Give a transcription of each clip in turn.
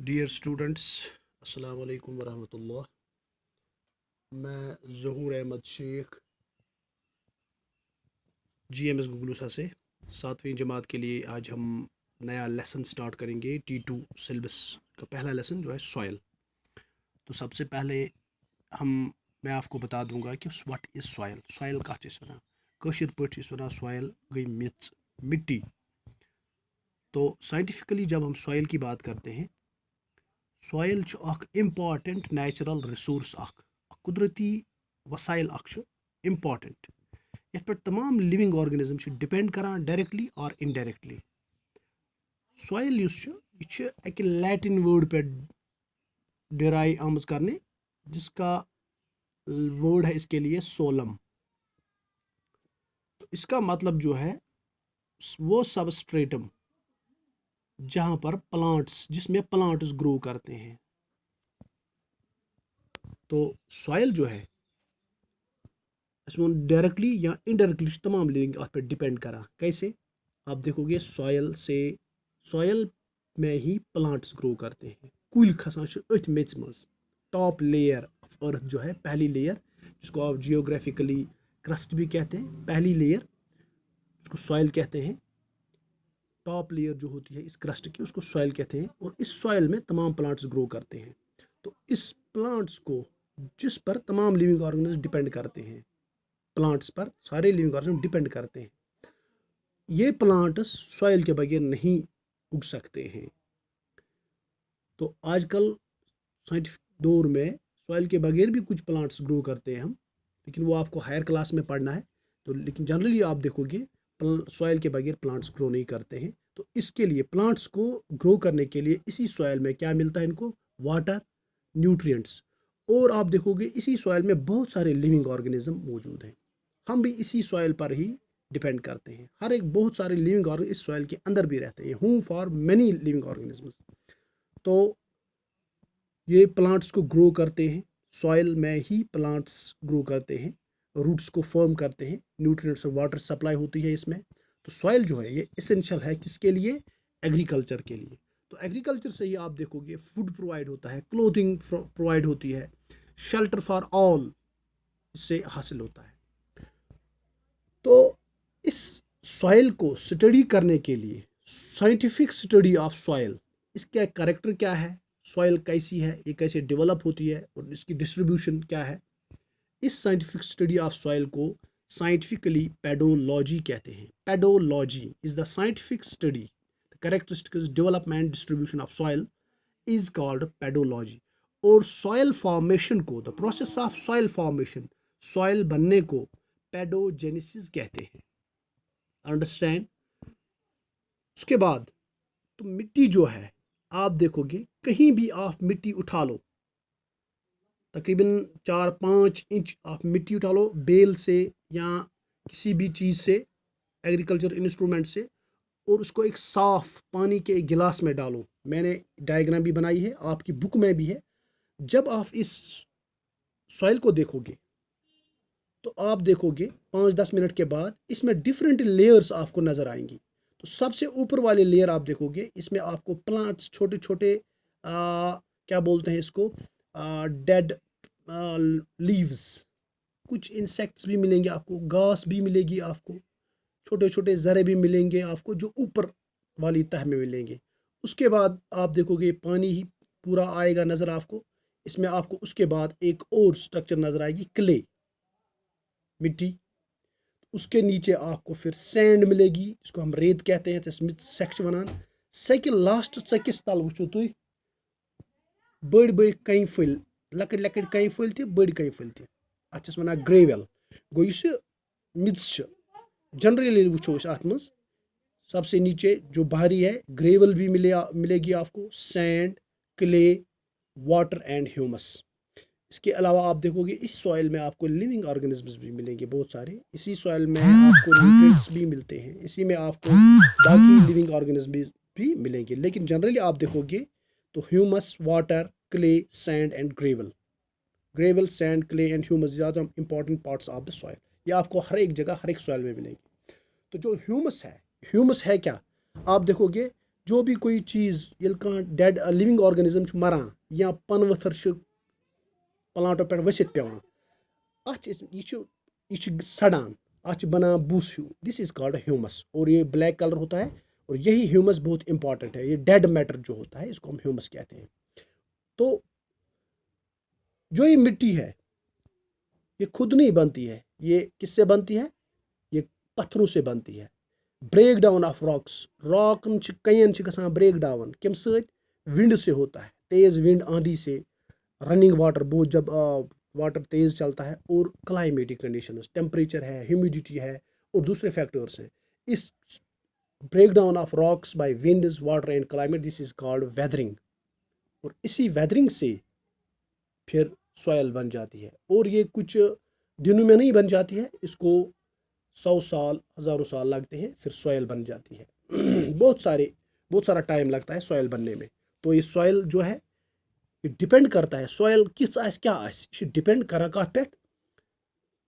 Dear students, अस्सलाम वालेकुम वरहमतुल्लाह। मैं ज़हूर अहमद शेख GMS गुगलूसा से 7वीं जमात के लिए आज हम नया लेसन स्टार्ट करेंगे। T2 सिलेबस का पहला लेसन जो है सॉयल। तो सबसे पहले हम मैं आपको बता दूंगा कि व्हाट इज़ सॉयल। सॉयल कत वन कशिर पट वन सॉयल गई मिट्टी। तो साइंटिफिकली जब हम सॉयल की बात करते हैं, सॉयल इम्पॉर्टेंट नेचुरल रिसोर्स कुदरती वसाइल इम्पॉर्टेंट ये पे तमाम लिविंग ऑर्गेनिज्म डिपेंड करान डायरेक्टली और इनडायरेक्टली। सॉयल यह अक लैटिन वर्ड पे डिराइव आमज करने, जिसका वर्ड है इसके लिए सोलम। तो इसका मतलब जो है वो सबस्ट्रेटम जहां पर प्लांट्स जिसमें प्लांट्स ग्रो करते हैं। तो सॉयल जो है डायरेक्टली या इनडायरेक्टली तमाम लिविंग अत पे डिपेंड करा। कैसे आप देखोगे सॉयल में ही प्लांट्स ग्रो करते हैं। कुल खसान अथ मेच मज। टॉप लेयर ऑफ अर्थ जो है, पहली लेयर जिसको आप जियोग्राफिकली क्रस्ट भी कहते हैं, पहली लेयर उसको सॉयल कहते हैं। टॉप लेयर जो होती है इस क्रस्ट की उसको सॉयल कहते हैं, और इस सॉयल में तमाम प्लांट्स ग्रो करते हैं। तो इस प्लांट्स को जिस पर तमाम लिविंग ऑर्गेनिज्म डिपेंड करते हैं, प्लांट्स पर सारे लिविंग ऑर्गेनिज्म डिपेंड करते हैं। ये प्लांट्स सॉइल के बगैर नहीं उग सकते हैं। तो आजकल साइंटिफिक दौर में सॉइल के बगैर भी कुछ प्लांट्स ग्रो करते हैं हम, लेकिन वो आपको हायर क्लास में पढ़ना है। तो लेकिन जनरली आप देखोगे सॉइल के बगैर प्लांट्स ग्रो नहीं करते हैं। तो इसके लिए प्लांट्स को ग्रो करने के लिए इसी सॉइल में क्या मिलता है इनको? Water, nutrients. और आप देखोगे इसी सॉइल में बहुत सारे लिविंग ऑर्गेनिज्म मौजूद हैं। हम भी इसी सॉइल पर ही डिपेंड करते हैं। हर एक बहुत सारे लिविंग ऑर्गेनिज्म इस सॉइल के अंदर भी रहते हैं। Home for many living organisms. तो ये प्लांट्स को ग्रो करते हैं, सॉइल में ही प्लांट्स ग्रो करते हैं, रूट्स को फर्म करते हैं, न्यूट्रिएंट्स और वाटर सप्लाई होती है इसमें। तो सॉइल जो है ये इसेंशियल है किसके लिए? एग्रीकल्चर के लिए। तो एग्रीकल्चर से ही आप देखोगे फूड प्रोवाइड होता है, क्लोथिंग प्रोवाइड होती है, शेल्टर फॉर ऑल इससे हासिल होता है। तो इस सॉइल को स्टडी करने के लिए साइंटिफिक स्टडी ऑफ सॉइल, इसका कैरेक्टर क्या है, सॉइल कैसी है, ये कैसे डेवलप होती है और इसकी डिस्ट्रीब्यूशन क्या है, इस साइंटिफिक स्टडी ऑफ सॉइल को साइंटिफिकली पेडोलॉजी कहते हैं। Pedology is the scientific study the characteristics development distribution of soil is called pedology. और सॉइल फॉर्मेशन को, the process of soil formation, soil बनने को पेडोजेनेसिस कहते हैं। अंडरस्टैंड? उसके बाद तो मिट्टी जो है, आप देखोगे कहीं भी आप मिट्टी उठा लो, तकरीबन 4-5 इंच आप मिट्टी उठा लो बेल से या किसी भी चीज़ से, एग्रीकल्चर इंस्ट्रूमेंट से, और उसको एक साफ पानी के एक गिलास में डालो। मैंने डायग्राम भी बनाई है, आपकी बुक में भी है। जब आप इस सॉइल को देखोगे तो आप देखोगे 5-10 मिनट के बाद इसमें डिफरेंट लेयर्स आपको नज़र आएंगी। तो सबसे ऊपर वाले लेयर आप देखोगे, इसमें आपको प्लांट्स छोटे छोटे क्या बोलते हैं इसको, डेड लीव्स, कुछ इंसेक्ट्स भी मिलेंगे आपको, घास भी मिलेगी आपको, छोटे छोटे ज़रे भी मिलेंगे आपको जो ऊपर वाली तह में मिलेंगे। उसके बाद आप देखोगे पानी ही पूरा आएगा नज़र आपको। इसमें आपको उसके बाद एक और स्ट्रक्चर नज़र आएगी, क्ले, मिट्टी। उसके नीचे आपको फिर सैंड मिलेगी, जिसको हम रेत कहते हैं, सेक्श वनान। सेकि लास्ट चकिस तल वुचो तुई बड़ बड़ कई फल, लकड़ लकड़ कई फल ते बड़ कई फल ते, अत वन ग्रेवल। गो इस मिट्स जनरली वो अत मज सबसे नीचे जो बाहरी है ग्रेवल भी मिलेगी आपको, sand, clay, water and humus. इसके अलावा आप देखोगे इस सॉइल में आपको लिविंग ऑर्गेनिजम्स भी मिलेंगे बहुत सारे। इसी सॉइल में आपको न्यूट्रिएंट्स भी मिलते हैं, इसी में आपको बाकी लिविंग ऑर्गेनिज्म भी मिलेंगे। लेकिन जनरली आप देखोगे तो humus, water, clay, sand and gravel. Gravel, sand, clay and humus ज़्यादा important parts of the soil. ये आपको हर एक जगह हर एक सॉइल में मिलेंगे। तो जो ह्यूमस है क्या? आप देखोगे जो भी कोई चीज़ येल कहाँ डेड लिविंग ऑर्गेनिज्म मरान या पन वथर प्लांटो पे वसित पेवान अत यह सड़ान अत बना बूस हूँ दिस इज कॉल्ड ह्यूमस और ये ब्लैक कलर होता है और यही ह्यूमस बहुत इंपॉर्टेंट है। ये डेड मैटर जो होता है इसको हम ह्यूमस कहते हैं। तो जो ये मिट्टी है ये खुद नहीं बनती है, ये किससे बनती है? ये पत्थरों से बनती है। Break down of rocks, rock can गसान ब्रेक डाउन कम सत? विंड से होता है, तेज विंड आंधी से, रनिंग वाटर बहुत जब वाटर तेज चलता है, और क्लाइमेटिक कंडीशंस, टेम्परेचर है, ह्यूमिडिटी है और दूसरे फैक्टर्स हैं। इस break down of rocks by winds water and climate this is called weathering. और इसी वेदरिंग से फिर सॉयल बन जाती है। और ये कुछ दिनों में नहीं बन जाती है, इसको 100 साल हज़ारों साल लगते हैं फिर सॉयल बन जाती है। बहुत सारा टाइम लगता है सॉयल बनने में। तो ये सॉयल जो है ये डिपेंड करता है सॉयल किस आस क्या आस, ये डिपेंड करा कत पे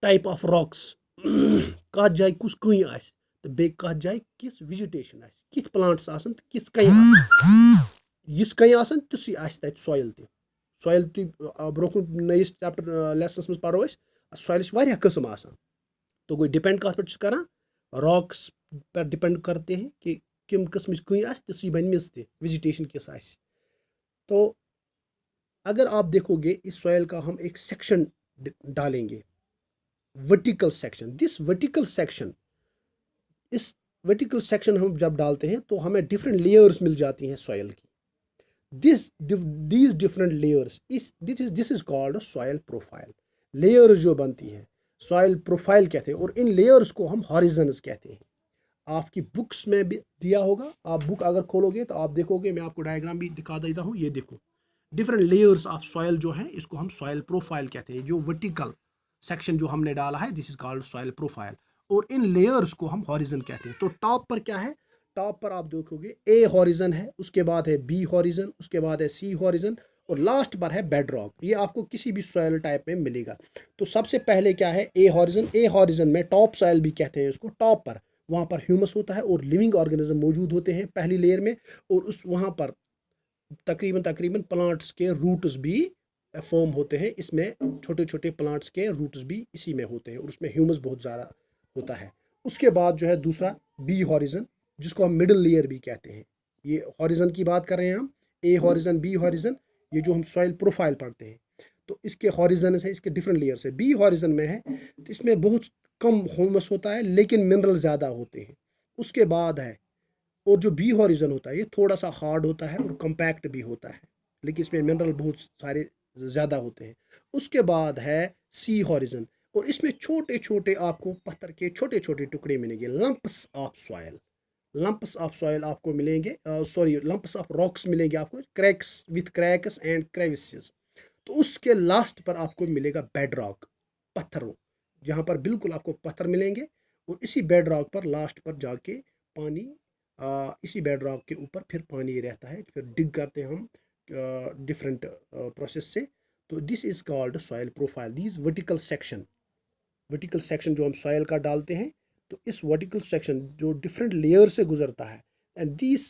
टाइप ऑफ रॉक्स कत जाय कुस कई आस तो बे कत जाय किस वेजिटेशन आस, कित प्लांट्स आसन तो किस कई आसन, यिस कई आसन तुसी आस तत सॉयल ते। सॉयल तुम ब्रोह नईस चैप्टर लेसनस में पढ़ो सॉयल वारिया किस्म आसान। तो कोई डिपेंड कत पे करा रॉक्स पर डिपेंड करते हैं कि किम किस्म कई आस तो बन वेजिटेशन किस आस। तो अगर आप देखोगे इस सॉयल का हम एक सेक्शन डालेंगे, vertical section. This vertical section, इस वर्टिकल सेक्शन हम जब डालते हैं तो हमें डिफरेंट लेयर्स मिल जाती हैं सॉयल की। these different layers this is called soil profile। Layers जो बनती है सॉइल प्रोफाइल कहते हैं, और इन लेयर्स को हम हॉरिजन्स कहते हैं। आपकी बुक्स में भी दिया होगा, आप बुक अगर खोलोगे तो आप देखोगे, मैं आपको डायग्राम भी दिखा देता हूँ। ये देखो डिफरेंट लेयर्स ऑफ सॉइल जो है इसको हम सॉइल प्रोफाइल कहते हैं। जो वर्टिकल सेक्शन जो हमने डाला है this is called soil profile, और इन लेयर्स को हम हॉरिजन कहते हैं। तो टॉप पर क्या है? टॉप पर आप देखोगे ए हॉरिजन है, उसके बाद है बी हॉरिजन, उसके बाद है सी हॉरिजन, और लास्ट पर है बेड रॉक। ये आपको किसी भी सॉइल टाइप में मिलेगा। तो सबसे पहले क्या है? ए हॉरिजन। ए हॉरिजन में टॉप सॉइल भी कहते हैं उसको। टॉप पर वहाँ पर ह्यूमस होता है और लिविंग ऑर्गेनिज्म मौजूद होते हैं पहली लेयर में, और उस वहाँ पर तकरीबन प्लांट्स के रूट्स भी फॉर्म होते हैं। इसमें छोटे छोटे प्लांट्स के रूट्स भी इसी में होते हैं और उसमें ह्यूमस बहुत ज़्यादा होता है। उसके बाद जो है दूसरा बी हॉरिजन, जिसको हम मिडिल लेयर भी कहते हैं। ये हॉरिजन की बात कर रहे हैं हम, ए हॉरिजन बी हॉरिजन, ये जो हम सॉइल प्रोफाइल पढ़ते हैं। तो इसके हॉरिजन है, इसके डिफरेंट लेयर्स है। बी हॉरिजन में है तो इसमें बहुत कम ह्यूमस होता है लेकिन मिनरल ज़्यादा होते हैं। उसके बाद है, और जो बी हॉरिजन होता है ये थोड़ा सा हार्ड होता है और कम्पैक्ट भी होता है, लेकिन इसमें मिनरल बहुत सारे ज़्यादा होते हैं। उसके बाद है सी हॉरिजन, और इसमें छोटे छोटे आपको पत्थर के छोटे छोटे टुकड़े मिलेंगे, lumps of soil. Lumps of soil आपको मिलेंगे, सॉरी लंप्स ऑफ रॉक्स मिलेंगे आपको, cracks with cracks and crevices. तो उसके लास्ट पर आपको मिलेगा बेड रॉक, पत्थरों, जहाँ पर बिल्कुल आपको पत्थर मिलेंगे। और इसी बेड रॉक पर लास्ट पर जाके पानी, इसी बेड रॉक के ऊपर फिर पानी रहता है, फिर डिग करते हैं हम डिफरेंट प्रोसेस से। तो this is called soil profile. This vertical section जो हम सॉइल का डालते हैं, तो इस वर्टिकल सेक्शन जो डिफरेंट लेयर से गुजरता है, and this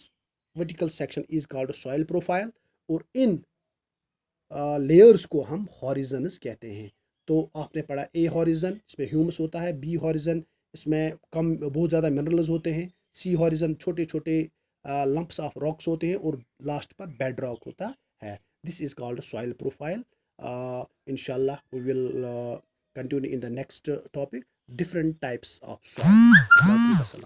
vertical section is called soil profile. और इन लेयर्स को हम हॉरिजन्स कहते हैं। तो आपने पढ़ा ए हॉरिजन, इसमें ह्यूमस होता है। बी हॉरिजन, इसमें कम बहुत ज़्यादा मिनरल्स होते हैं। सी हॉरिजन, छोटे छोटे लंप्स ऑफ रॉक्स होते हैं, और लास्ट पर बेड रॉक होता है। This is called soil profile. इंशाल्लाह we will continue in the next topic, different types of soil.